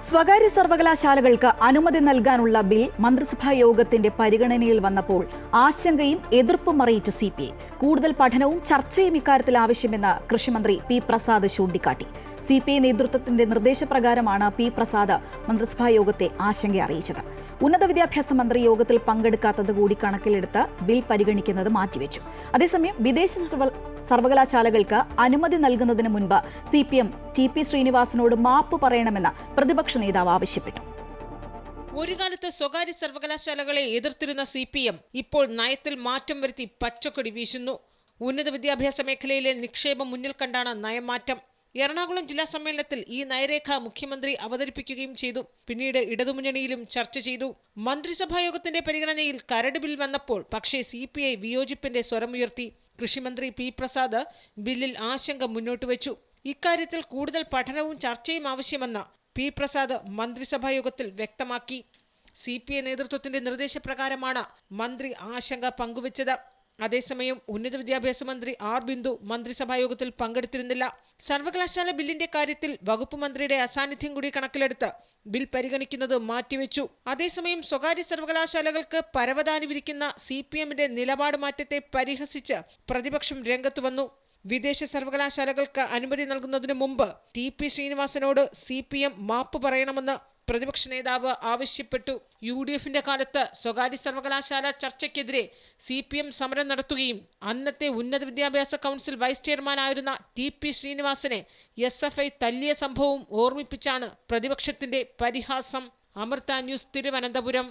സ്വകാര്യ സർവകലാശാലകൾക്ക് അനുമതി നൽകാനുള്ള ബിൽ മന്ത്രിസഭാ യോഗത്തിന്റെ പരിഗണനയിൽ വന്നപ്പോൾ ആശങ്കയും എതിർപ്പും അറിയിച്ച CPI. കൂടുതൽ പഠനവും ചർച്ചയും ഇക്കാര്യത്തിൽ ആവശ്യമെന്ന് കൃഷിമന്ത്രി പി പ്രസാദ് ചൂണ്ടിക്കാട്ടി. CPI നേതൃത്വത്തിന്റെ നിർദ്ദേശപ്രകാരമാണ് പി പ്രസാദ് മന്ത്രിസഭാ യോഗത്തെ ആശങ്ക അറിയിച്ചത്. ഉന്നത വിദ്യാഭ്യാസ മന്ത്രി യോഗത്തിൽ പങ്കെടുക്കാത്തത് കൂടി കണക്കിലെടുത്ത് ബിൽ പരിഗണിക്കുന്നത് മാറ്റിവെച്ചു. അതേസമയം വിദേശ സർവകലാശാലകൾക്ക് അനുമതി നൽകുന്നതിന് മുൻപ് CPM TP ശ്രീനിവാസനോട് മാപ്പ് പറയണമെന്ന് പ്രതിപക്ഷ നേതാവ് ആവശ്യപ്പെട്ടു. ഒരു കാലത്ത് സ്വകാര്യ സർവകലാശാലകളെ എതിർത്തിരുന്ന CPM ഇപ്പോൾ നയത്തിൽ മാറ്റം വരുത്തി പച്ചക്കൊടി വീശുന്നു. ഉന്നത വിദ്യാഭ്യാസ മേഖലയിലെ നിക്ഷേപം മുന്നിൽ കണ്ടാണ് നയമാറ്റം. എറണാകുളം ജില്ലാ സമ്മേളനത്തിൽ ഈ നയരേഖ മുഖ്യമന്ത്രി അവതരിപ്പിക്കുകയും ചെയ്തു. പിന്നീട് ഇടതുമുന്നണിയിലും ചർച്ച ചെയ്തു. മന്ത്രിസഭായോഗത്തിന്റെ പരിഗണനയിൽ കരട് ബിൽ വന്നപ്പോൾ പക്ഷേ CPI വിയോജിപ്പിന്റെ സ്വരമുയർത്തി. കൃഷിമന്ത്രി പി പ്രസാദ് ബില്ലിൽ ആശങ്ക മുന്നോട്ട് വെച്ചു. ഇക്കാര്യത്തിൽ കൂടുതൽ പഠനവും ചർച്ചയും ആവശ്യമെന്ന് പി പ്രസാദ് മന്ത്രിസഭായോഗത്തിൽ വ്യക്തമാക്കി. CPI നേതൃത്വത്തിന്റെ നിർദ്ദേശപ്രകാരമാണ് മന്ത്രി ആശങ്ക പങ്കുവച്ചത്. അതേസമയം ഉന്നത വിദ്യാഭ്യാസ മന്ത്രി ആർ ബിന്ദു മന്ത്രിസഭായോഗത്തിൽ പങ്കെടുത്തിരുന്നില്ല. സർവകലാശാല ബില്ലിന്റെ കാര്യത്തിൽ വകുപ്പ് മന്ത്രിയുടെ അസാന്നിധ്യം കൂടി കണക്കിലെടുത്ത് ബിൽ പരിഗണിക്കുന്നത് മാറ്റിവെച്ചു. അതേസമയം സ്വകാര്യ സർവകലാശാലകൾക്ക് പരവതാനി വിരിക്കുന്ന CPMന്റെ നിലപാട് മാറ്റത്തെ പരിഹസിച്ച് പ്രതിപക്ഷം രംഗത്തു വന്നു. വിദേശ സർവകലാശാലകൾക്ക് അനുമതി നൽകുന്നതിന് മുമ്പ് TP ശ്രീനിവാസനോട് CPM മാപ്പ് പറയണമെന്ന് പ്രതിപക്ഷ നേതാവ് ആവശ്യപ്പെട്ടു. UDFന്റെ കാലത്ത് സ്വകാര്യ സർവകലാശാല ചർച്ചയ്ക്കെതിരെ CPM സമരം നടത്തുകയും അന്നത്തെ ഉന്നത വിദ്യാഭ്യാസ കൗൺസിൽ വൈസ് ചെയർമാനായിരുന്ന TP ശ്രീനിവാസനെ SFI തല്ലിയ സംഭവവും ഓർമ്മിപ്പിച്ചാണ് പ്രതിപക്ഷത്തിന്റെ പരിഹാസം. അമൃത ന്യൂസ്, തിരുവനന്തപുരം.